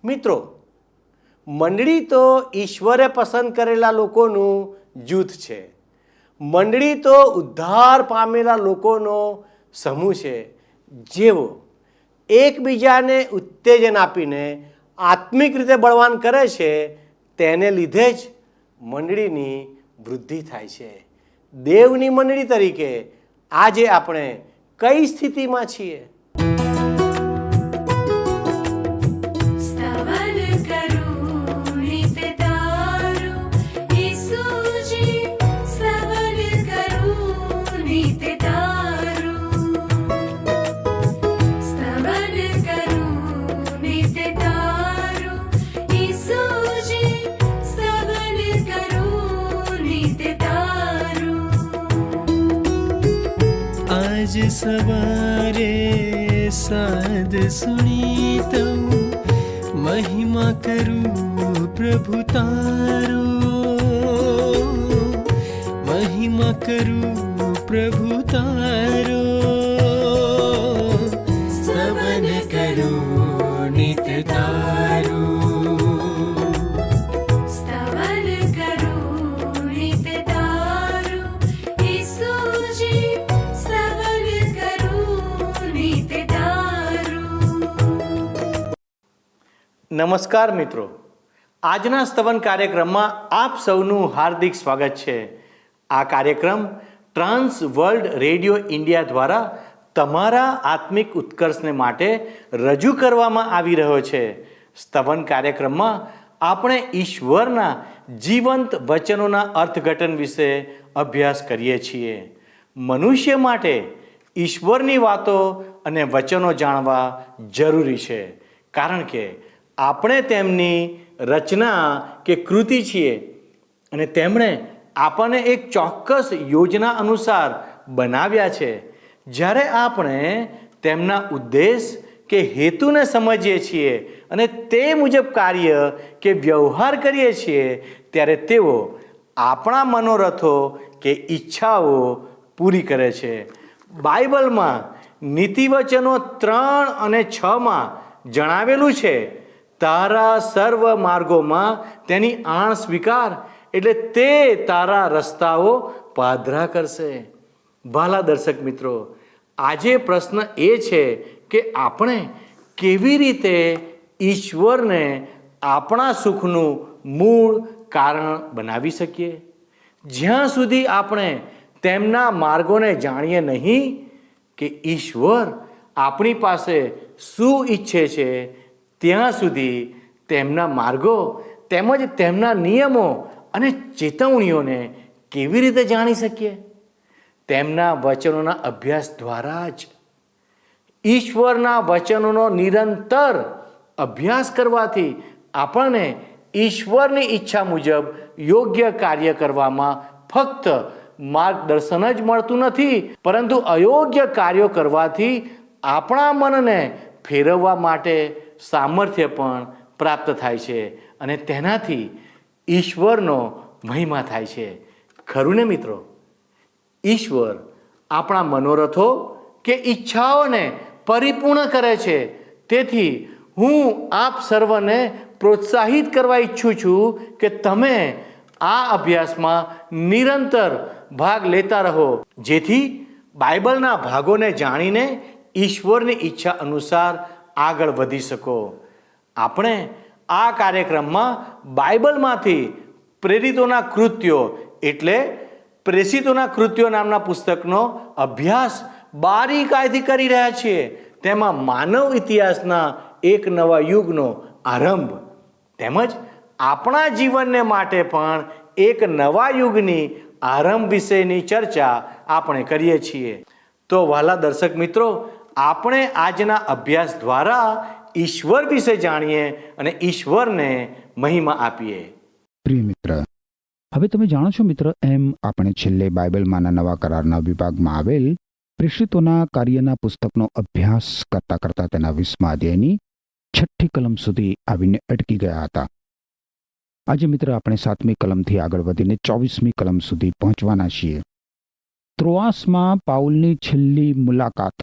મિત્રો, મંડળી તો ઈશ્વરે પસંદ કરેલા લોકોનું જૂથ છે. મંડળી તો ઉદ્ધાર પામેલા લોકોનો સમૂહ છે, જેઓ એકબીજાને ઉત્તેજન આપીને આત્મિક રીતે બળવાન કરે છે. તેને લીધે જ મંડળીની વૃદ્ધિ થાય છે. દેવની મંડળી તરીકે આજે આપણે કઈ સ્થિતિમાં છીએ? आज सवारे साध सुनी तो महिमा करूं प्रभु तारो, महिमा करूं प्रभु तारो, स्तवन करूं नित तारो. નમસ્કાર મિત્રો, આજના સ્તવન કાર્યક્રમમાં આપ સૌનું હાર્દિક સ્વાગત છે. આ કાર્યક્રમ ટ્રાન્સ વર્લ્ડ રેડિયો ઇન્ડિયા દ્વારા તમારા આત્મિક ઉત્કર્ષને માટે રજૂ કરવામાં આવી રહ્યો છે. સ્તવન કાર્યક્રમમાં આપણે ઈશ્વરના જીવંત વચનોના અર્થઘટન વિશે અભ્યાસ કરીએ છીએ. મનુષ્ય માટે ઈશ્વરની વાતો અને વચનો જાણવા જરૂરી છે, કારણ કે આપણે તેમની રચના કે કૃતિ છીએ અને તેમણે આપણને એક ચોક્કસ યોજના અનુસાર બનાવ્યા છે. જ્યારે આપણે તેમના ઉદ્દેશ કે હેતુને સમજીએ છીએ અને તે મુજબ કાર્ય કે વ્યવહાર કરીએ છીએ, ત્યારે તેઓ આપણા મનોરથો કે ઈચ્છાઓ પૂરી કરે છે. બાઇબલમાં નીતિવચનો 3 અને 6 જણાવેલું છે, તારા સર્વ માર્ગોમાં તેની આણ સ્વીકાર, એટલે તે તારા રસ્તાઓ પાધરા કરશે. ભલા દર્શક મિત્રો, આજે પ્રશ્ન એ છે કે આપણે કેવી રીતે ઈશ્વરને આપણા સુખનું મૂળ કારણ બનાવી શકીએ? જ્યાં સુધી આપણે તેમના માર્ગોને જાણીએ નહીં કે ઈશ્વર આપણી પાસે શું ઈચ્છે છે, ત્યાં સુધી તેમના માર્ગો તેમજ તેમના નિયમો અને ચેતવણીઓને કેવી રીતે જાણી શકીએ? તેમના વચનોના અભ્યાસ દ્વારા જ. ઈશ્વરના વચનોનો નિરંતર અભ્યાસ કરવાથી આપણને ઈશ્વરની ઈચ્છા મુજબ યોગ્ય કાર્ય કરવામાં ફક્ત માર્ગદર્શન જ મળતું નથી, પરંતુ અયોગ્ય કાર્યો કરવાથી આપણા મનને ફેરવવા માટે સામર્થ્ય પણ પ્રાપ્ત થાય છે અને તેનાથી ઈશ્વરનો મહિમા થાય છે. ખરું ને મિત્રો? ઈશ્વર આપણા મનોરથો કે ઈચ્છાઓને પરિપૂર્ણ કરે છે. તેથી હું આપ સર્વને પ્રોત્સાહિત કરવા ઈચ્છું છું કે તમે આ અભ્યાસમાં નિરંતર ભાગ લેતા રહો, જેથી બાઇબલના ભાગોને જાણીને ઈશ્વરની ઈચ્છા અનુસાર આગળ વધી શકો. આપણે આ કાર્યક્રમમાં બાઇબલમાંથી પ્રેરિતોના કૃત્યો એટલે પ્રેષિતોના કૃત્યો નામના પુસ્તકનો અભ્યાસ બારીકાઈથી કરી રહ્યા છીએ. તેમાં માનવ ઇતિહાસના એક નવા યુગનો આરંભ તેમજ આપણા જીવનને માટે પણ એક નવા યુગની આરંભ વિશેની ચર્ચા આપણે કરીએ છીએ. તો વહાલા દર્શક મિત્રો, આપણે આજના અભ્યાસ દ્વારા ઈશ્વર વિશે જાણીએ અને ઈશ્વરને મહિમા આપીએ. પ્રિય મિત્ર, હવે તમે જાણો છો મિત્ર, એમ આપણે છેલ્લે બાઇબલમાંના નવા કરારના વિભાગમાં આવેલ પ્રેષિતોના કાર્યના પુસ્તકનો અભ્યાસ કરતા કરતા તેના 20મા અધ્યાયની 6ઠ્ઠી કલમ સુધી આવીને અટકી ગયા હતા. આજે મિત્ર આપણે 7મી કલમથી આગળ વધીને 24મી કલમ સુધી પહોંચવાના છીએ. ત્રોઆસમાં પાઉલની છેલ્લી મુલાકાત.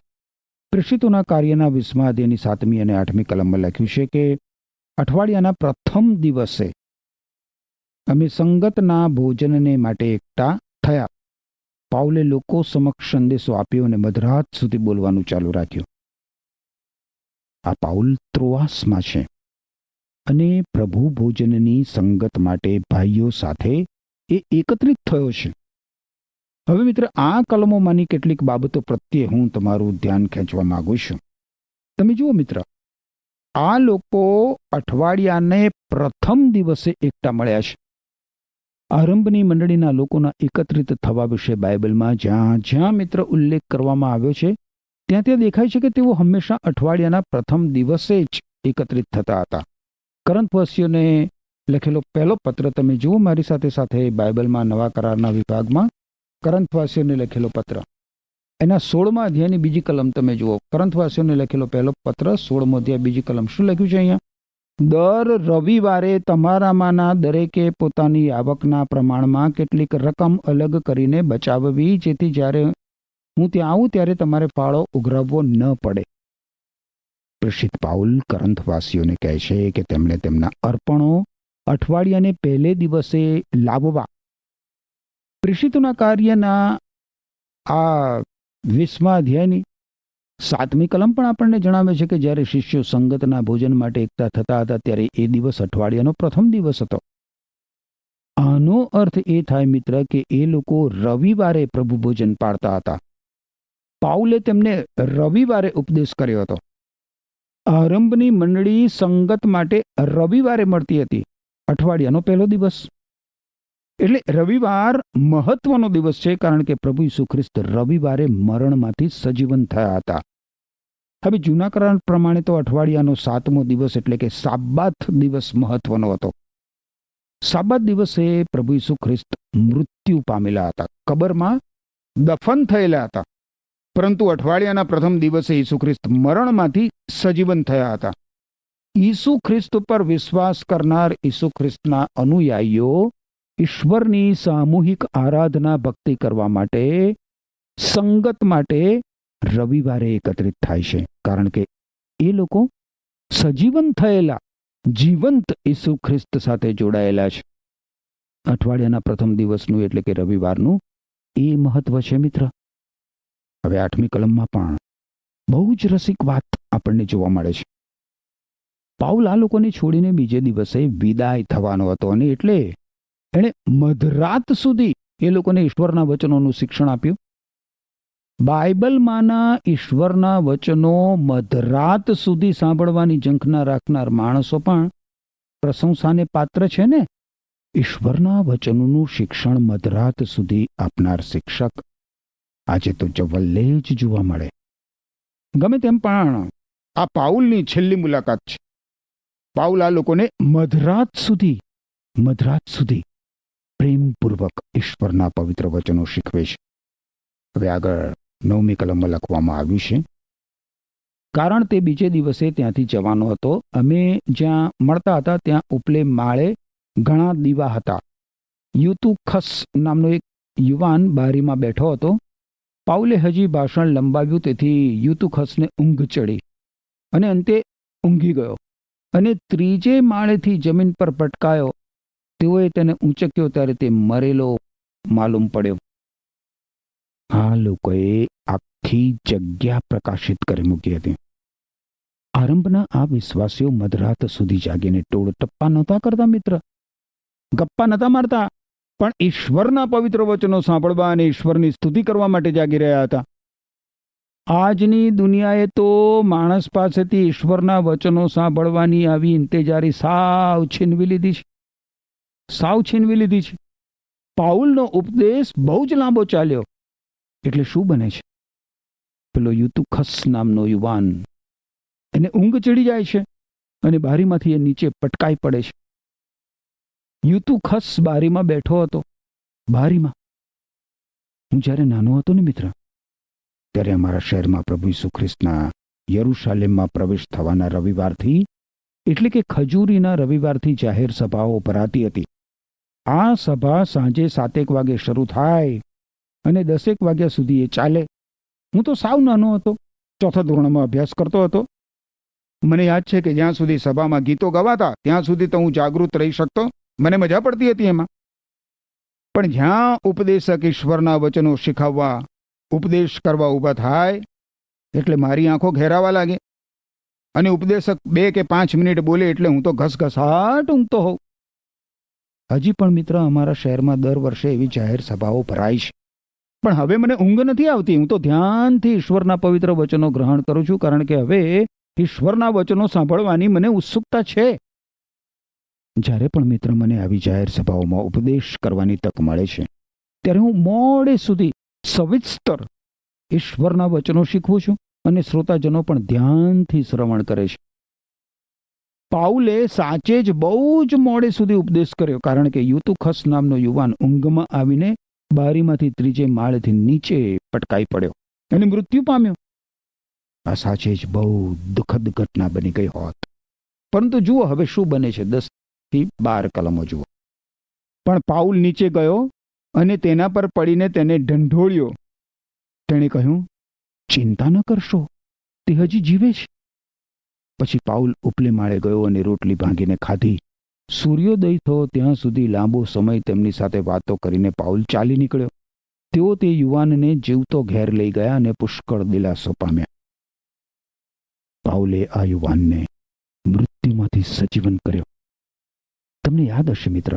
પ્રેષિતોના કાર્યના 20મા અધ્યાયની 7મી અને 8મી કલમમાં લખ્યું છે કે અઠવાડિયાના પ્રથમ દિવસે અમે સંગતના ભોજનને માટે એકઠા થયા. પાઉલે લોકો સમક્ષ સંદેશો આપ્યો અને મધરાત સુધી બોલવાનું ચાલુ રાખ્યું. આ પાઉલ ત્રોઆસમાં છે અને પ્રભુ ભોજનની સંગત માટે ભાઈઓ સાથે એ એકત્રિત થયો છે. હવે મિત્ર, આ કલમોમાંની કેટલીક બાબતો પ્રત્યે હું તમારું ધ્યાન ખેંચવા માંગુ છું. તમે જુઓ મિત્ર, આ લોકો અઠવાડિયાને પ્રથમ દિવસે એકઠા મળ્યા છે. આરંભની મંડળીના લોકોના એકત્રિત થવા વિશે બાઇબલમાં જ્યાં જ્યાં મિત્ર ઉલ્લેખ કરવામાં આવ્યો છે ત્યાં ત્યાં દેખાય છે કે તેઓ હંમેશા અઠવાડિયાના પ્રથમ દિવસે જ એકત્રિત થતા હતા. કરંથવાસીઓને લખેલો પહેલો પત્ર તમે જુઓ મારી સાથે સાથે બાઇબલમાં નવા કરારના વિભાગમાં કરંથવાસીઓને લખેલો પત્ર એના 16મા અધ્યાયની બીજી કલમ તમે જુઓ. કરંથવાસીઓને લખેલો પહેલો પત્ર 16મો અધ્યાય બીજી કલમ. શું લખ્યું છે અહીંયા? દર રવિવારે તમારામાંના દરેકે પોતાની આવકના પ્રમાણમાં કેટલીક રકમ અલગ કરીને બચાવવી, જેથી જ્યારે હું ત્યાં આવું ત્યારે તમારે ફાળો ઉઘરાવવો ન પડે. પ્રેષિત પાઉલ કરંથવાસીઓને કહે છે કે તેમણે તેમના અર્પણો અઠવાડિયાને પહેલે દિવસે લાવવા. પ્રેષિતોના કાર્યના આ 20મા અધ્યાયની 7મી કલમ પણ આપણને જણાવે છે કે જ્યારે શિષ્યો સંગતના ભોજન માટે એકઠા થતા હતા ત્યારે એ દિવસ અઠવાડિયાનો પ્રથમ દિવસ હતો. આનો અર્થ એ થાય મિત્ર કે એ લોકો રવિવારે પ્રભુ ભોજન પાળતા હતા. પાઉલે તેમને રવિવારે ઉપદેશ કર્યો હતો. આરંભની મંડળી સંગત માટે રવિવારે મળતી હતી, અઠવાડિયાનો પહેલો દિવસ. એટલે રવિવાર મહત્વનો દિવસ છે, કારણ કે પ્રભુ ઈસુ ખ્રિસ્ત રવિવારે મરણમાંથી સજીવન થયા હતા. હવે જૂના કરાર પ્રમાણે તો અઠવાડિયાનો 7મો દિવસ એટલે કે સાબાત દિવસ મહત્વનો હતો. સાબાત દિવસે પ્રભુ ઈસુ ખ્રિસ્ત મૃત્યુ પામેલા હતા, કબરમાં દફન થયેલા હતા. પરંતુ અઠવાડિયાના પ્રથમ દિવસે ઈસુ ખ્રિસ્ત મરણમાંથી સજીવન થયા હતા. ઈસુ ખ્રિસ્ત પર વિશ્વાસ કરનાર ઈસુ ખ્રિસ્તના અનુયાયીઓ ઈશ્વરની સામૂહિક આરાધના ભક્તિ કરવા માટે સંગત માટે રવિવારે એકત્રિત થાય છે, કારણ કે એ લોકો સજીવન થયેલા જીવંત ઈસુ ખ્રિસ્ત સાથે જોડાયેલા છે. અઠવાડિયાના પ્રથમ દિવસનું એટલે કે રવિવારનું એ મહત્વ છે મિત્ર. હવે 8મી કલમમાં પણ બહુ જ રસિક વાત આપણને જોવા મળે છે. પાઉલ આ લોકોને છોડીને બીજે દિવસે વિદાય થવાનો હતો અને એટલે એણે મધરાત સુધી એ લોકોને ઈશ્વરના વચનોનું શિક્ષણ આપ્યું. બાઇબલમાંના ઈશ્વરના વચનો મધરાત સુધી સાંભળવાની ઝંખના રાખનાર માણસો પણ પ્રશંસાને પાત્ર છે ને. ઈશ્વરના વચનોનું શિક્ષણ મધરાત સુધી આપનાર શિક્ષક આજે તો જવલ્લે જ જોવા મળે. ગમે તેમ પણ આ પાઉલની છેલ્લી મુલાકાત છે. પાઉલ આ લોકોને મધરાત સુધી પ્રેમપૂર્વક ઈશ્વરના પવિત્ર વચનો શીખવે છે. હવે આગળ 9મી કલમમાં લખવામાં આવ્યું છે, કારણ તે બીજે દિવસે ત્યાંથી જવાનો હતો. અમે જ્યાં મળતા હતા ત્યાં ઉપલે માળે ઘણા દીવા હતા. યુતુખસ નામનો એક યુવાન બારીમાં બેઠો હતો. પાઉલે હજી ભાષણ લંબાવ્યું, તેથી યુતુખસને ઊંઘ ચડી અને અંતે ઊંઘી ગયો અને ત્રીજે માળેથી જમીન પર પટકાયો. તેઓએ તેને ઊંચક્યો ત્યારે તે મરેલો માલુમ પડ્યો. આ લોકોએ આખી જગ્યા પ્રકાશિત કરી મૂકી હતી. આરંભના આ વિશ્વાસીઓ મધરાત સુધી જાગીને ટોળ ટપ્પા નહોતા કરતા મિત્ર, ગપ્પા નહોતા મારતા, પણ ઈશ્વરના પવિત્ર વચનો સાંભળવા અને ઈશ્વરની સ્તુતિ કરવા માટે જાગી રહ્યા હતા. આજની દુનિયાએ તો માણસ પાસેથી ઈશ્વરના વચનો સાંભળવાની આવી ઇંતેજારી સાવ છીનવી લીધી છે. પાઉલનો ઉપદેશ બહુ જ લાંબો ચાલ્યો. એટલે શું બને છે? પેલો યુતુખસ નામનો યુવાન, એને ઊંઘ ચડી જાય છે અને બારીમાંથી એ નીચે પટકાઈ પડે છે. યુતુખસ બારીમાં બેઠો હતો. બારીમાં હું જ્યારે નાનો હતો ને મિત્ર, ત્યારે અમારા શહેરમાં પ્રભુ ઈસુ ખ્રિસ્તના યરુશાલેમમાં પ્રવેશ થવાના રવિવારથી એટલે કે ખજૂરીના રવિવારથી જાહેર સભાઓ ભરાતી હતી. આ સભા સાંજે 7 વાગે શરૂ થાય અને 10 વાગ્યા સુધી એ ચાલે. હું તો સાવ નાનો હતો, 4થા ધોરણમાં અભ્યાસ કરતો હતો. મને યાદ છે કે જ્યાં સુધી સભામાં ગીતો ગવાતા ત્યાં સુધી તો હું જાગૃત રહી શકતો, મને મજા પડતી હતી એમાં. પણ જ્યાં ઉપદેશક ઈશ્વરના વચનો શીખવવા, ઉપદેશ કરવા ઊભા થાય એટલે મારી આંખો ઘેરાવા લાગે અને ઉપદેશક 2 કે 5 મિનિટ બોલે એટલે હું તો ઘસઘસાટ ઊંઘતો હોઉં. હજી પણ મિત્ર અમારા શહેરમાં દર વર્ષે એવી જાહેર સભાઓ ભરાય છે, પણ હવે મને ઊંઘ નથી આવતી. હું તો ધ્યાનથી ઈશ્વરના પવિત્ર વચનો ગ્રહણ કરું છું, કારણ કે હવે ઈશ્વરના વચનો સાંભળવાની મને ઉત્સુકતા છે. જ્યારે પણ મિત્ર મને આવી જાહેર સભાઓમાં ઉપદેશ કરવાની તક મળે છે ત્યારે હું મોડે સુધી સવિસ્તર ઈશ્વરના વચનો શીખવું છું અને શ્રોતાજનો પણ ધ્યાનથી શ્રવણ કરે છે. પાઉલે સાચે જ બહુ જ મોડે સુધી ઉપદેશ કર્યો, કારણ કે યુતુખસ નામનો યુવાન ઊંઘમાં આવીને બારીમાંથી 3જે માળેથી નીચે પટકાઈ પડ્યો અને મૃત્યુ પામ્યો. આ સાચે જ બહુ દુઃખદ ઘટના બની ગઈ હોત. પરંતુ જુઓ હવે શું બને છે. 10 થી 12 કલમો જુઓ. પણ પાઉલ નીચે ગયો અને તેના પર પડીને તેને ઢંઢોળ્યો. તેણે કહ્યું, ચિંતા ન કરશો, તે હજી જીવે છે. પછી પાઉલ ઉપલે માળે ગયો અને રોટલી ભાંગીને ખાધી. સૂર્યોદય થયો ત્યાં સુધી લાંબો સમય તેમની સાથે વાતો કરીને પાઉલ ચાલી નીકળ્યો. તેઓ તે યુવાનને જીવતો ઘેર લઈ ગયા અને પુષ્કળ દિલાસો પામ્યા. પાઉલે આ યુવાનને મૃત્યુમાંથી સજીવન કર્યો. તમને યાદ હશે મિત્ર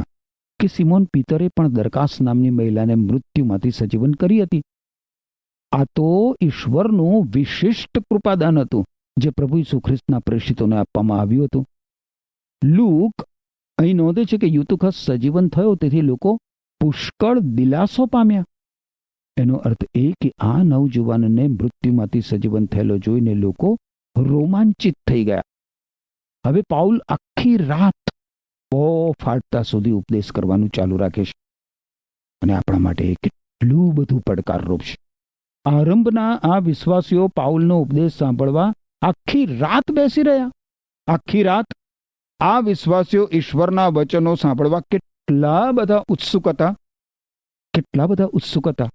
કે સિમોન પીતરે પણ દરકાસ નામની મહિલાને મૃત્યુમાંથી સજીવન કરી હતી. આ તો ઈશ્વરનું વિશિષ્ટ કૃપાદાન હતું જે પ્રભુ ઈસુ ખ્રિસ્તના પ્રેષિતોને આપવામાં આવ્યું હતું. લૂક અહીં નોંધે છે કે યુતુખસ સજીવન થયો તેથી લોકો પુષ્કળ દિલાસો પામ્યા. એનો અર્થ એ કે આ નવજુવાનને મૃત્યુમાંથી સજીવન થયેલો જોઈને લોકો રોમાંચિત થઈ ગયા. હવે પાઉલ આખી રાત બહુ ફાટતા સુધી ઉપદેશ કરવાનું ચાલુ રાખે છે અને આપણા માટે કેટલું બધું પડકારરૂપ છે. આરંભના આ વિશ્વાસીઓ પાઉલનો ઉપદેશ સાંભળવા આખી રાત બેસી રહ્યા. આખી રાત આ વિશ્વાસીઓ ઈશ્વરના વચનો સાંભળવા કેટલા બધા ઉત્સુક હતા, કેટલા બધા ઉત્સુક હતા.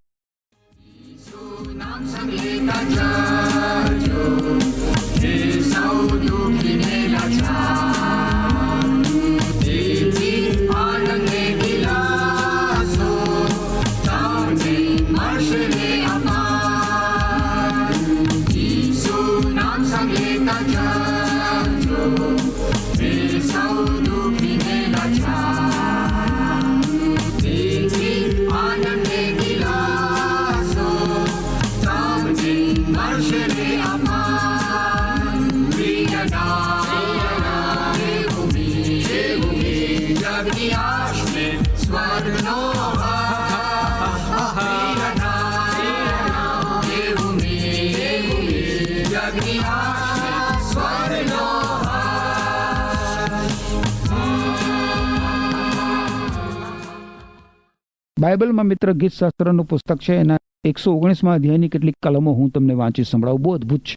બાઇબલમાં મિત્ર ગીતશાસ્ત્રનું પુસ્તક છે, એના 119મા અધ્યાયની કેટલીક કલમો હું તમને વાંચી સંભળાવું. બહુ અદભુત છે.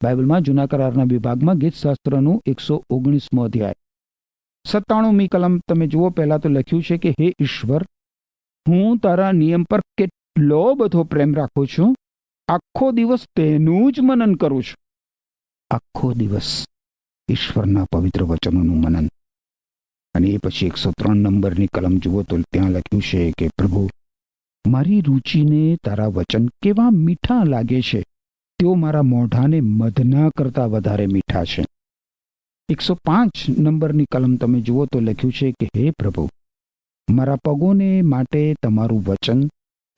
બાઇબલમાં જૂના કરારના વિભાગમાં ગીતશાસ્ત્રનું 119મો અધ્યાય 97મી કલમ તમે જુઓ. પહેલા તો લખ્યું છે કે હે ઈશ્વર, હું તારા નિયમ પર કેટલો બધો પ્રેમ રાખું છું. આખો દિવસ તેનું જ મનન કરું છું. આખો દિવસ ઈશ્વરના પવિત્ર વચનોનું મનન. અને એ પછી 103 નંબરની કલમ જુઓ તો ત્યાં લખ્યું છે કે પ્રભુ, મારી રુચિને તારા વચન કેવા મીઠા લાગે છે. તેઓ મારા મોઢાને મધના કરતા વધારે મીઠા છે. 105 નંબરની કલમ તમે જુઓ તો લખ્યું છે કે હે પ્રભુ, મારા પગોને માટે તમારું વચન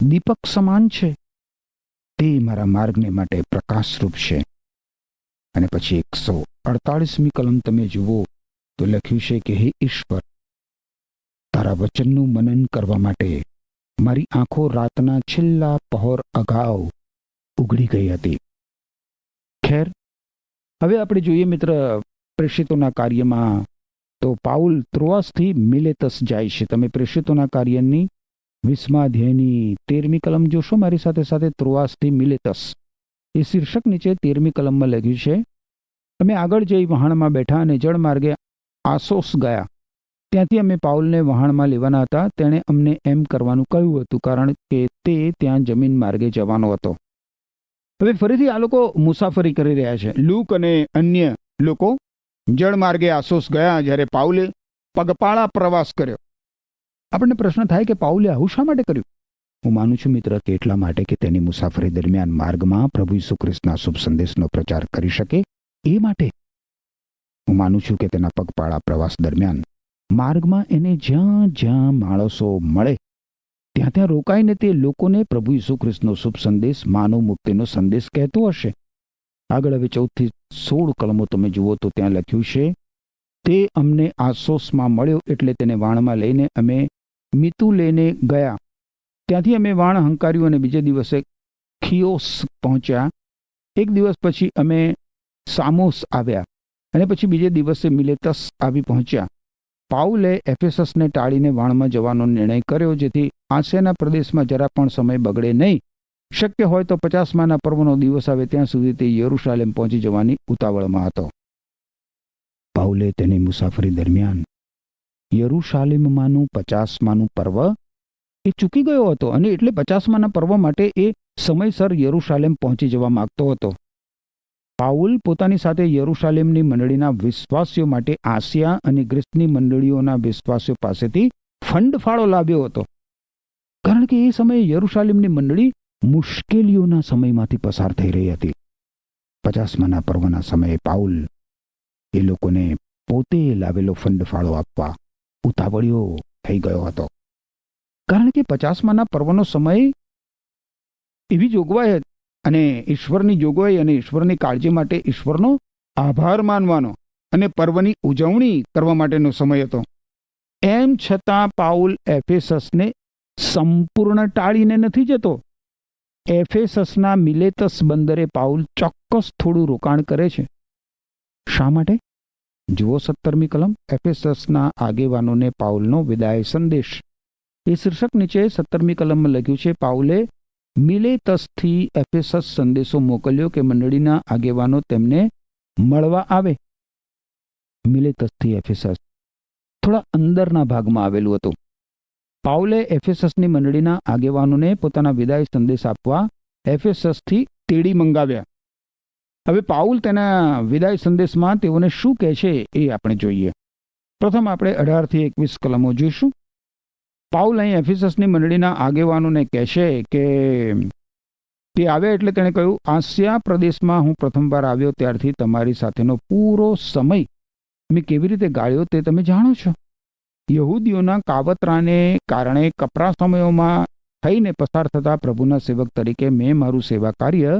દીપક સમાન છે. તે મારા માર્ગને માટે પ્રકાશરૂપ છે. અને પછી 148મી કલમ તમે જુઓ તો લખ્યું છે કે હે ઈશ્વર, તારા વચનનું મનન કરવા માટે મારી આંખો રાતના છેલ્લા પહોર અગાઉ ઉઘડી ગઈ હતી. ખેર, હવે આપણે જોઈએ મિત્ર પ્રેષિતોના કાર્યમાં તો પાઉલ ત્રોઆસથી મિલેતસ જાય છે. તમે પ્રેષિતોના કાર્યની 20મા અધ્યાયની 13મી કલમ જોશો મારી સાથે સાથે. ત્રોઆસથી મિલેતસ એ શીર્ષક નીચે 13મી કલમમાં લખ્યું છે, અમે આગળ જઈ વહાણમાં બેઠા અને જળમાર્ગે આસોસ ગયા. ત્યાંથી અમે પાઉલને વહાણમાં લેવાના હતા. તેણે અમને એમ કરવાનું કહ્યું હતું કારણ કે તે ત્યાં જમીન માર્ગે જવાનો હતો. હવે ફરીથી આ લોકો મુસાફરી કરી રહ્યા છે. લૂક અને અન્ય લોકો જળમાર્ગે આસોસ ગયા જ્યારે પાઉલે પગપાળા પ્રવાસ કર્યો. આપણને પ્રશ્ન થાય કે પાઉલે આવું શા માટે કર્યું? હું માનું છું મિત્ર કે એટલા માટે કે તેની મુસાફરી દરમિયાન માર્ગમાં પ્રભુ ઈસુ ખ્રિસ્તના શુભ સંદેશનો પ્રચાર કરી શકે એ માટે. હું માનું છું કે તેના પગપાળા પ્રવાસ દરમિયાન માર્ગમાં એને જ્યાં જ્યાં માણસો મળે ત્યાં ત્યાં રોકાઈને તે લોકોને પ્રભુ ઈસુ ખ્રિસ્તનો શુભ સંદેશ, માનવ મુક્તિનો સંદેશ કહેતો હશે. આગળ હવે 14 થી 16 કલમો તમે જુઓ તો ત્યાં લખ્યું છે, તે અમને આસોસમાં મળ્યો એટલે તેને વાણમાં લઈને અમે મિતુલેને ગયા. ત્યાંથી અમે વાણ હંકાર્યું અને બીજે દિવસે ખિયોસ પહોંચ્યા. એક દિવસ પછી અમે સામોસ આવ્યા અને પછી બીજે દિવસે મિલેતસ આવી પહોંચ્યા. પાઉલે એફેસસને ટાળીને વાણમાં જવાનો નિર્ણય કર્યો જેથી આસિયાના પ્રદેશમાં જરા પણ સમય બગડે નહીં. શક્ય હોય તો 50માના પર્વનો દિવસ આવે ત્યાં સુધી તે યરૂશાલેમ પહોંચી જવાની ઉતાવળમાં હતો. પાઉલે તેની મુસાફરી દરમિયાન યરૂશાલેમમાંનું 50માનું પર્વ એ ચૂકી ગયો હતો અને એટલે 50માના પર્વ માટે એ સમયસર યરૂશાલેમ પહોંચી જવા માંગતો હતો. પાઉલ પોતાની સાથે યરૂશાલેમની મંડળીના વિશ્વાસીઓ માટે આસિયા અને ગ્રીસની મંડળીઓના વિશ્વાસીઓ પાસેથી ફંડ ફાળો લાવ્યો હતો. કારણ કે એ સમયે યરૂશાલેમની મંડળી મુશ્કેલીઓના સમયમાંથી પસાર થઈ રહી હતી. 50માના પર્વના સમયે પાઉલ એ લોકોને પોતે લાવેલો ફંડ ફાળો આપવા ઉતાવળિયો થઈ ગયો હતો. કારણ કે 50માના પર્વનો સમય એવી જોગવાઈ અને ઈશ્વરની જોગવાઈ અને ઈશ્વરની કાળજી માટે ઈશ્વરનો આભાર માનવાનો અને પર્વની ઉજવણી કરવા માટેનો સમય હતો. એમ છતાં પાઉલ એફેસસને સંપૂર્ણ ટાળીને નથી જતો. એફેસસના મિલેતસ બંદરે પાઉલ ચોક્કસ થોડું રોકાણ કરે છે. શા માટે? જુઓ 17મી કલમ, એફેસસના આગેવાનોને પાઉલનો વિદાય સંદેશ. એ શીર્ષક નીચે 17મી કલમમાં લખ્યું છે, પાઉલે મિલેતસથી એફેસસ સંદેશો મોકલ્યો કે મંડળીના આગેવાનો તેમને મળવા આવે. મિલેતસથી એફેસસ થોડા અંદરના ભાગમાં આવેલું હતું. પાઉલે એફેસસની મંડળીના આગેવાનોને પોતાના વિદાય સંદેશ આપવા એફેસસથી તેડી મંગાવ્યા. હવે પાઉલ તેના વિદાય સંદેશમાં તેઓને શું કહે છે એ આપણે જોઈએ. પ્રથમ આપણે 18 થી 21 કલમો જોઈશું. પાઉલ અહીં એફેસસની મંડળીના આગેવાનોને કહેશે કે તે આવ્યા એટલે તેણે કહ્યું, આસિયા પ્રદેશમાં હું પ્રથમવાર આવ્યો ત્યારથી તમારી સાથેનો પૂરો સમય મેં કેવી રીતે ગાળ્યો તે તમે જાણો છો. યહૂદીઓના કાવતરાને કારણે કપરા સમયોમાં થઈને પસાર થતા પ્રભુના સેવક તરીકે મેં મારું સેવા કાર્ય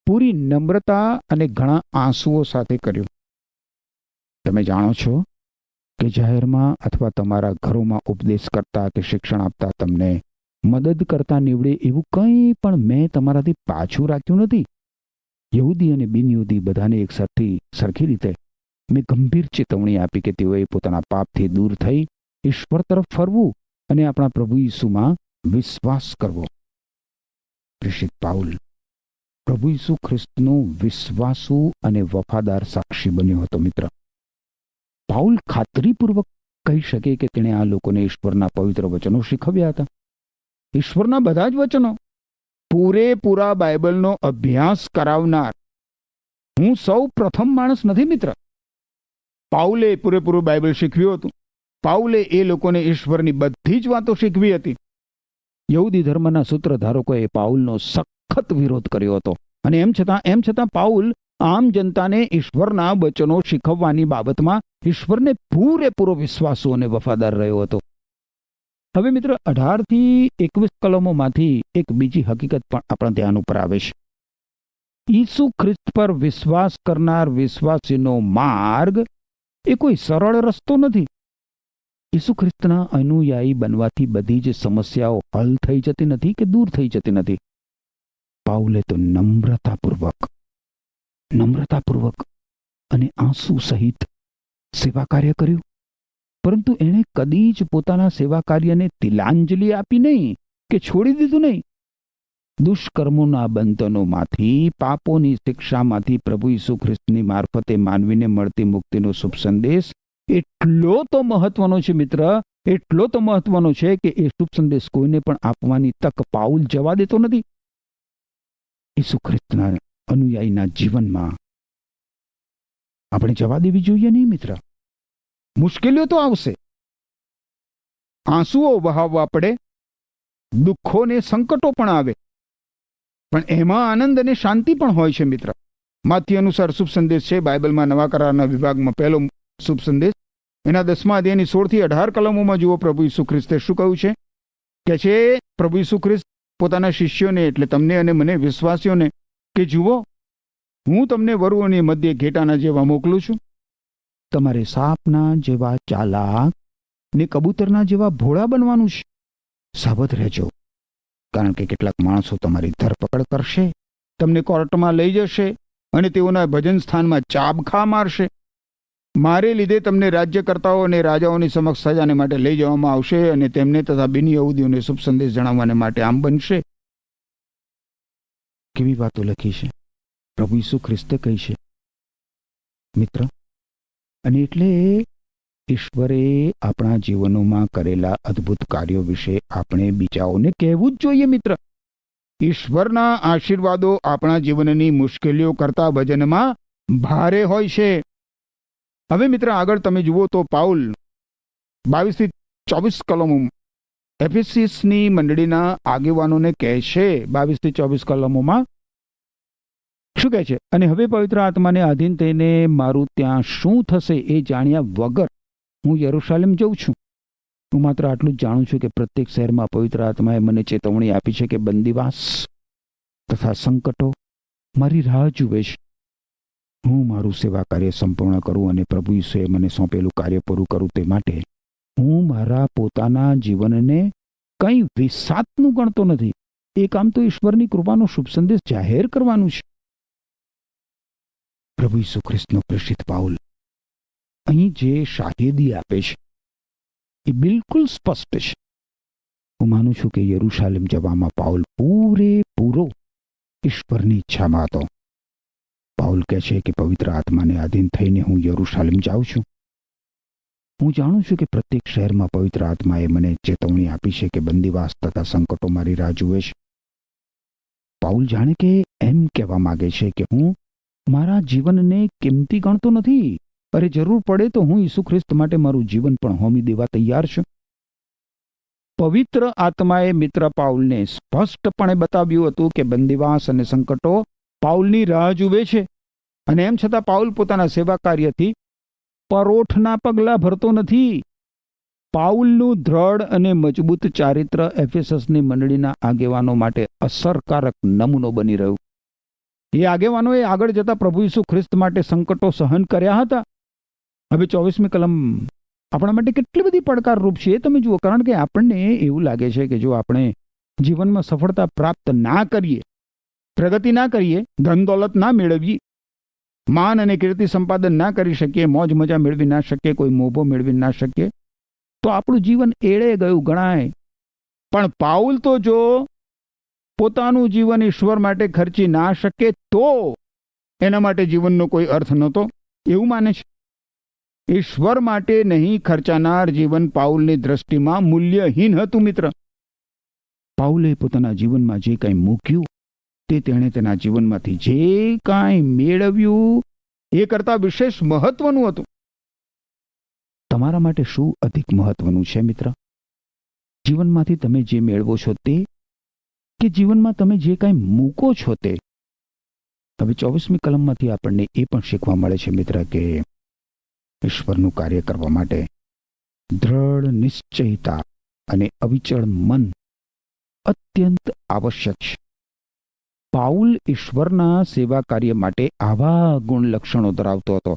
પૂરી નમ્રતા અને ઘણા આંસુઓ સાથે કર્યું. તમે જાણો છો કે જાહેરમાં અથવા તમારા ઘરોમાં ઉપદેશ કરતા કે શિક્ષણ આપતા તમને મદદ કરતા નીવડે એવું કંઈ પણ મેં તમારાથી પાછું રાખ્યું નથી. યહૂદી અને બિનયહૂદી બધાને એક સરખી રીતે મેં ગંભીર ચેતવણી આપી કે તેઓએ પોતાના પાપથી દૂર થઈ ઈશ્વર તરફ ફરવું અને આપણા પ્રભુ ઈસુમાં વિશ્વાસ કરવો. પ્રેષિત પાઉલ પ્રભુ ઈસુ ખ્રિસ્તનો વિશ્વાસુ અને વફાદાર સાક્ષી બન્યો હતો. મિત્ર, પાઉલ ખાતરીપૂર્વક કહી શકે કે તેણે આ લોકોને ઈશ્વરના પવિત્ર વચનો શીખવ્યા હતા. ઈશ્વરના બધા જ વચનો, પૂરેપૂરા બાઇબલનો અભ્યાસ કરાવનાર હું સૌ પ્રથમ માણસ નથી. મિત્ર, પાઉલે પૂરેપૂરું બાઇબલ શીખવ્યું હતું. પાઉલે એ લોકોને ઈશ્વરની બધી જ વાતો શીખવી હતી. યહૂદી ધર્મના સૂત્રધારકોએ પાઉલનો સખત વિરોધ કર્યો હતો અને એમ છતાં પાઉલ આમ જનતાને ઈશ્વરના વચનો શીખવવાની બાબતમાં ઈશ્વરને પૂરેપૂરો વિશ્વાસુ અને વફાદાર રહ્યો હતો. હવે મિત્ર, 18 થી 21 કલમોમાંથી એક બીજી હકીકત પણ આપણા ધ્યાન ઉપર આવે છે. ઈસુ ખ્રિસ્ત પર વિશ્વાસ કરનાર વિશ્વાસીનો માર્ગ એ કોઈ સરળ રસ્તો નથી. ઈસુ ખ્રિસ્તના અનુયાયી બનવાથી બધી જ સમસ્યાઓ હલ થઈ જતી નથી કે દૂર થઈ જતી નથી. પાઉલે તો નમ્રતાપૂર્વક અને આંસુ સહિત સેવા કાર્ય કર્યું, પરંતુ એણે કદી જ પોતાના સેવા કાર્યને તિલાંજલિ આપી નહીં કે છોડી દીધું નહીં. દુષ્કર્મોના બંધનોમાંથી, પાપોની શિક્ષામાંથી પ્રભુ ઈસુ ખ્રિસ્તની મારફતે માનવીને મળતી મુક્તિનો શુભ સંદેશ એટલો તો મહત્વનો છે મિત્ર, એટલો તો મહત્વનો છે કે એ શુભ સંદેશ કોઈને પણ આપવાની તક પાઉલ જવા દેતો નથી. ઈસુ ખ્રિસ્તના અનુયાયીના જીવનમાં આપણે જવા દેવી જોઈએ નહીં મિત્ર. મુશ્કેલીઓ તો આવશે, આંસુઓ વહાવવા પડે, દુઃખો ને સંકટો પણ આવે, પણ એમાં આનંદ અને શાંતિ પણ હોય છે મિત્ર. માથ્યુ અનુસાર શુભ સંદેશ છે, બાઇબલમાં નવા કરારના વિભાગમાં પહેલો શુભ સંદેશ, એના 10મા અધ્યાયની 16 થી 18 કલમોમાં જુઓ પ્રભુ ઈસુ ખ્રિસ્તે શું કહ્યું છે. કે છે પ્રભુ ઈસુ ખ્રિસ્ત પોતાના શિષ્યોને એટલે તમને અને મને વિશ્વાસીઓને કે જુઓ, હું તમને વરુઓની મધ્યે ઘેટાના જેવા મોકલું છું. તમારે સાપના જેવા ચાલાક ને કબૂતરના જેવા ભોળા બનવાનું છે. સાવધ રહેજો, કારણ કે કેટલાક માણસો તમારી ધરપકડ કરશે, તમને કોર્ટમાં લઈ જશે અને તેઓના ભજન સ્થાનમાં ચાબખા મારશે. મારે લીધે તમને રાજ્યકર્તાઓ અને રાજાઓની સમક્ષ સજાને માટે લઈ જવામાં આવશે અને તેમને તથા બિન યહૂદીઓને શુભ સંદેશ જણાવવાને માટે આમ બનશે. કેવી વાતો લખી છે, પ્રભુ ઈસુ ખ્રિસ્તે કહી છે મિત્ર. અને એટલે ઈશ્વરે આપણા જીવનોમાં કરેલા અદ્ભુત કાર્યો વિશે આપણે બીજાઓને કહેવું જ જોઈએ મિત્ર. ઈશ્વરના આશીર્વાદો આપણા જીવનની મુશ્કેલીઓ કરતા વજનમાં ભારે હોય છે. હવે મિત્ર આગળ તમે જુઓ તો પાઉલ 22 થી 24 કલમો એફેસસની મંડળીના આગેવાનોને કહે છે. 22 થી 24 કલમોમાં શું કહે છે? અને હવે પવિત્ર આત્માને આધીન થઈને મારું ત્યાં શું થશે એ જાણ્યા વગર હું યરૂશાલેમ જઉં છું. હું માત્ર આટલું જ જાણું છું કે પ્રત્યેક શહેરમાં પવિત્ર આત્માએ મને ચેતવણી આપી છે કે બંદીવાસ તથા સંકટો મારી રાહ જુએ છે. હું મારું સેવા કાર્ય સંપૂર્ણ કરું અને પ્રભુ ઈસુએ મને સોંપેલું કાર્ય પૂરું કરું તે માટે હું મારા પોતાના જીવનને કંઈ વિસાતનું ગણતો નથી. એ કામ તો ઈશ્વરની કૃપાનો શુભ સંદેશ જાહેર કરવાનું છે. પ્રભુ ઈસુ ખ્રિસ્તનો પ્રેષિત પાઉલ અહીં જે શાહિદી આપે છે એ બિલકુલ સ્પષ્ટ છે. હું માનું છું કે યરૂશાલેમ જવામાં પાઉલ પૂરેપૂરો ઈશ્વરની ઈચ્છામાં હતો. પાઉલ કહે છે કે પવિત્ર આત્માને આધીન થઈને હું યરૂશાલેમ જાઉં છું. હું જાણું છું કે પ્રત્યેક શહેરમાં પવિત્ર આત્માએ મને ચેતવણી આપી છે કે બંદીવાસ તથા સંકટો મારી રાહ જુએ છે. પાઉલ જાણે કે એમ કહેવા માંગે છે કે હું મારા જીવનને કિંમતી ગણતો નથી. અરે જરૂર પડે તો હું ઈસુ ખ્રિસ્ત માટે મારું જીવન પણ હોમી દેવા તૈયાર છું. પવિત્ર આત્માએ મિત્ર પાઉલને સ્પષ્ટપણે બતાવ્યું હતું કે બંદીવાસ અને સંકટો પાઉલની રાહ જુએ છે. અને એમ છતાં પાઉલ પોતાના સેવા કાર્યથી પરોઠના પગલા ભરતો નથી. પાઉલનું દ્રઢ અને મજબૂત ચારિત્ર એફેસસની મંડળીના આગેવાનો માટે અસરકારક નમૂનો બની રહ્યું. એ આગેવાનોએ આગળ જતા પ્રભુ ઈસુ ખ્રિસ્ત માટે સંકટો સહન કર્યા હતા. હવે 24મી કલમ આપણા માટે કેટલી બધી પડકારરૂપ છે એ તમે જુઓ. કારણ કે આપણને એવું લાગે છે કે જો આપણે જીવનમાં સફળતા પ્રાપ્ત ના કરીએ, પ્રગતિ ના કરીએ, ધન દોલત ના મેળવીએ, માન અને કીર્તિ સંપાદન ના કરી શકીએ, મોજ મજા મેળવી ના શકીએ, કોઈ મોભો મેળવી ના શકીએ, તો આપણું જીવન એળે ગયું ગણાય. પણ પાઉલ તો જો પોતાનું જીવન ઈશ્વર માટે ખર્ચી ના શકે તો એના માટે જીવનનો કોઈ અર્થ નહોતો એવું માને છે. ઈશ્વર માટે નહીં ખર્ચાનાર જીવન પાઉલની દ્રષ્ટિમાં મૂલ્યહીન હતું મિત્ર. પાઉલે પોતાના જીવનમાં જે કંઈ મૂક્યું તે તેણે તેના જીવનમાંથી જે કાંઈ મેળવ્યું એ કરતાં વિશેષ મહત્વનું હતું. તમારા માટે શું અધિક મહત્વનું છે મિત્ર? જીવનમાંથી તમે જે મેળવો છો તે, કે જીવનમાં તમે જે કાંઈ મૂકો છો તે? હવે 24મી કલમમાંથી આપણને એ પણ શીખવા મળે છે મિત્ર કે ઈશ્વરનું કાર્ય કરવા માટે દ્રઢ નિશ્ચયતા અને અવિચળ મન અત્યંત આવશ્યક છે. પાઉલ ઈશ્વરના સેવા કાર્ય માટે આવા ગુણ લક્ષણો ધરાવતો હતો.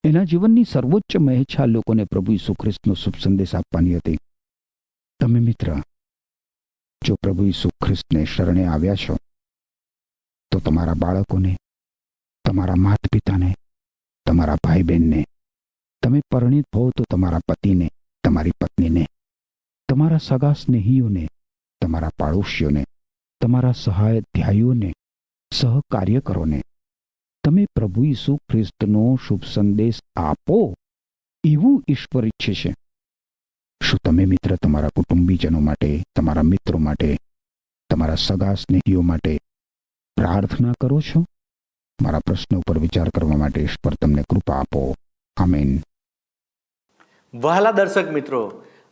એના જીવનની સર્વોચ્ચ મહેચ્છા લોકોને પ્રભુ ઈસુ ખ્રિસ્તનો શુભ સંદેશ આપવાની હતી. તમે મિત્ર જો પ્રભુ ઈસુ ખ્રિસ્તને શરણે આવ્યા છો તો તમારા બાળકોને, તમારા માતા પિતાને, તમારા ભાઈ બહેનને, તમે પરિણીત હો તો તમારા પતિને, તમારી પત્નીને, તમારા સગા સ્નેહીઓને, તમારા પાડોશીઓને, તમારા સહાયધ્યાયીઓને, સહકાર્યકરોને તમે પ્રભુ ઈસુ ખ્રિસ્તનો શુભ સંદેશ આપો એવું ઈશ્વર ઈચ્છે છે. શું તમે મિત્ર તમારા કુટુંબીજનો માટે, તમારા મિત્રો માટે, તમારા સગા સ્નેહીઓ માટે પ્રાર્થના કરો છો? મારા પ્રશ્ન ઉપર વિચાર કરવા માટે ઈશ્વર તમને કૃપા આપો. આમેન. વહાલા દર્શક મિત્રો,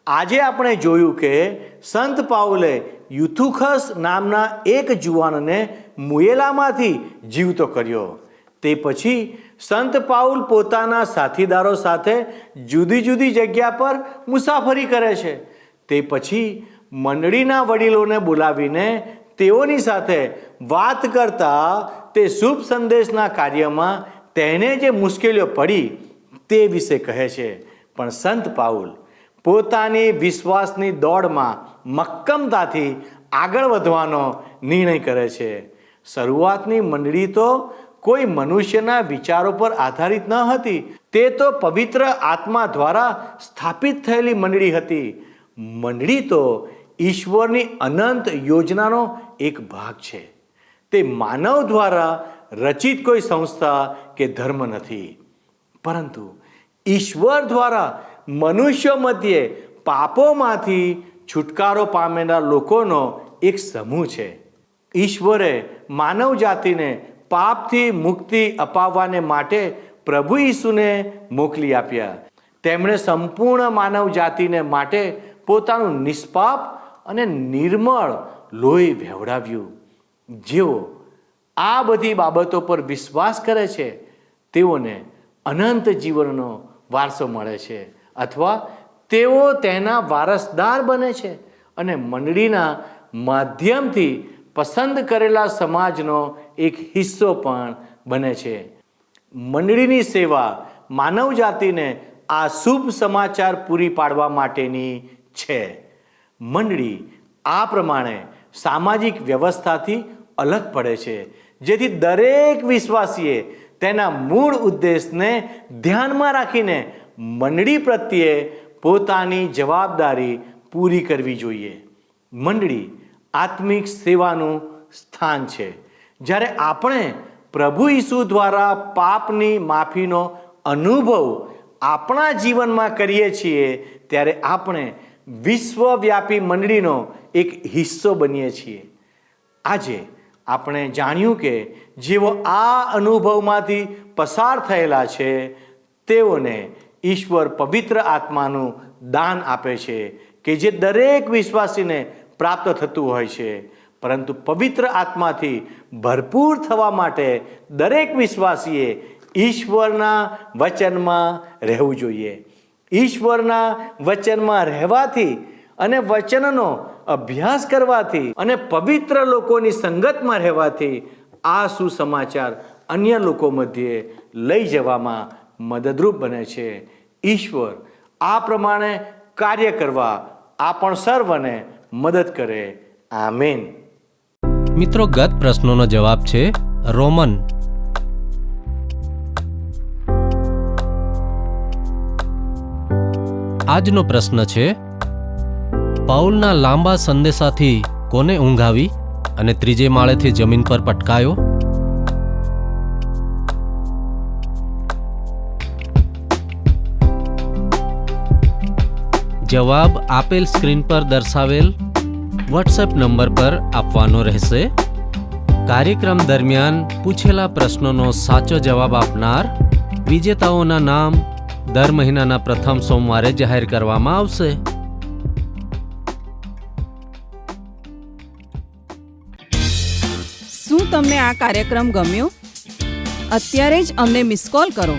આજે આપણે જોયું કે સંત પાઉલે યુથુખસ નામના એક જુવાનને મુયેલામાંથી જીવતો કર્યો. તે પછી સંત પાઉલ પોતાના સાથીદારો સાથે જુદી જુદી જગ્યા પર મુસાફરી કરે છે. તે પછી મંડળીના વડીલોને બોલાવીને તેઓની સાથે વાત કરતા તે શુભ સંદેશના કાર્યમાં તેને જે મુશ્કેલીઓ પડી તે વિશે કહે છે. પણ સંત પાઉલ પોતાની વિશ્વાસની દોડમાં મક્કમતાથી આગળ વધવાનો નિર્ણય કરે છે. શરૂઆતની મંડળી તો કોઈ મનુષ્યના વિચારો પર આધારિત ન હતી. તે તો પવિત્ર આત્મા દ્વારા સ્થાપિત થયેલી મંડળી હતી. મંડળી તો ઈશ્વરની અનંત યોજનાનો એક ભાગ છે. તે માનવ દ્વારા રચિત કોઈ સંસ્થા કે ધર્મ નથી, પરંતુ ઈશ્વર દ્વારા મનુષ્ય મધ્યે પાપોમાંથી છુટકારો પામેલા લોકોનો એક સમૂહ છે. ઈશ્વરે માનવ જાતિને પાપથી મુક્તિ અપાવવાને માટે પ્રભુ ઈસુને મોકલી આપ્યા. તેમણે સંપૂર્ણ માનવ જાતિને માટે પોતાનું નિષ્પાપ અને નિર્મળ લોહી વહેવડાવ્યું. જેઓ આ બધી બાબતો પર વિશ્વાસ કરે છે તેઓને અનંત જીવનનો વારસો મળે છે, અથવા તેઓ તેના વારસદાર બને છે અને મંડળીના માધ્યમથી પસંદ કરેલા સમાજનો એક હિસ્સો પણ બને છે. મંડળીની સેવા માનવ જાતિને આ શુભ સમાચાર પૂરી પાડવા માટેની છે. મંડળી આ પ્રમાણે સામાજિક વ્યવસ્થાથી અલગ પડે છે, જેથી દરેક વિશ્વાસીએ તેના મૂળ ઉદ્દેશને ધ્યાનમાં રાખીને મંડળી પ્રત્યે પોતાની જવાબદારી પૂરી કરવી જોઈએ. મંડળી આત્મિક સેવાનું સ્થાન છે. જ્યારે આપણે પ્રભુ ઈસુ દ્વારા પાપની માફીનો અનુભવ આપણા જીવનમાં કરીએ છીએ ત્યારે આપણે વિશ્વવ્યાપી મંડળીનો એક હિસ્સો બનીએ છીએ. આજે આપણે જાણ્યું કે જેઓ આ અનુભવમાંથી પસાર થયેલા છે તેઓને ઈશ્વર પવિત્ર આત્માનું દાન આપે છે કે જે દરેક વિશ્વાસીને પ્રાપ્ત થતું હોય છે. પરંતુ પવિત્ર આત્માથી ભરપૂર થવા માટે દરેક વિશ્વાસીએ ઈશ્વરના વચનમાં રહેવું જોઈએ. ઈશ્વરના વચનમાં રહેવાથી અને વચનનો અભ્યાસ કરવાથી અને પવિત્ર લોકોની સંગતમાં રહેવાથી આ સુસમાચાર અન્ય લોકો મધ્યે લઈ જવામાં મદદરૂપ બને છે. ઈશ્વર આ પ્રમાણે કાર્ય કરવા આપણ સર્વને મદદ કરે. આમેન. મિત્રો, ગત પ્રશ્નોનો જવાબ છે રોમન. આજનો પ્રશ્ન છે, પાઉલના લાંબા સંદેશાથી કોને ઊંઘ આવી અને ત્રીજે માળેથી જમીન પર પટકાયો? જવાબ આપેલ સ્ક્રીન પર દર્શાવેલ વોટ્સએપ નંબર પર આપવાનો રહેશે. કાર્યક્રમ દરમિયાન પૂછેલા પ્રશ્નોનો સાચો જવાબ આપનાર વિજેતાઓના નામ દર મહિનાના પ્રથમ સોમવારે જાહેર કરવામાં આવશે. શું તમને આ કાર્યક્રમ ગમ્યો? અત્યારે જ અમને મિસ કોલ કરો.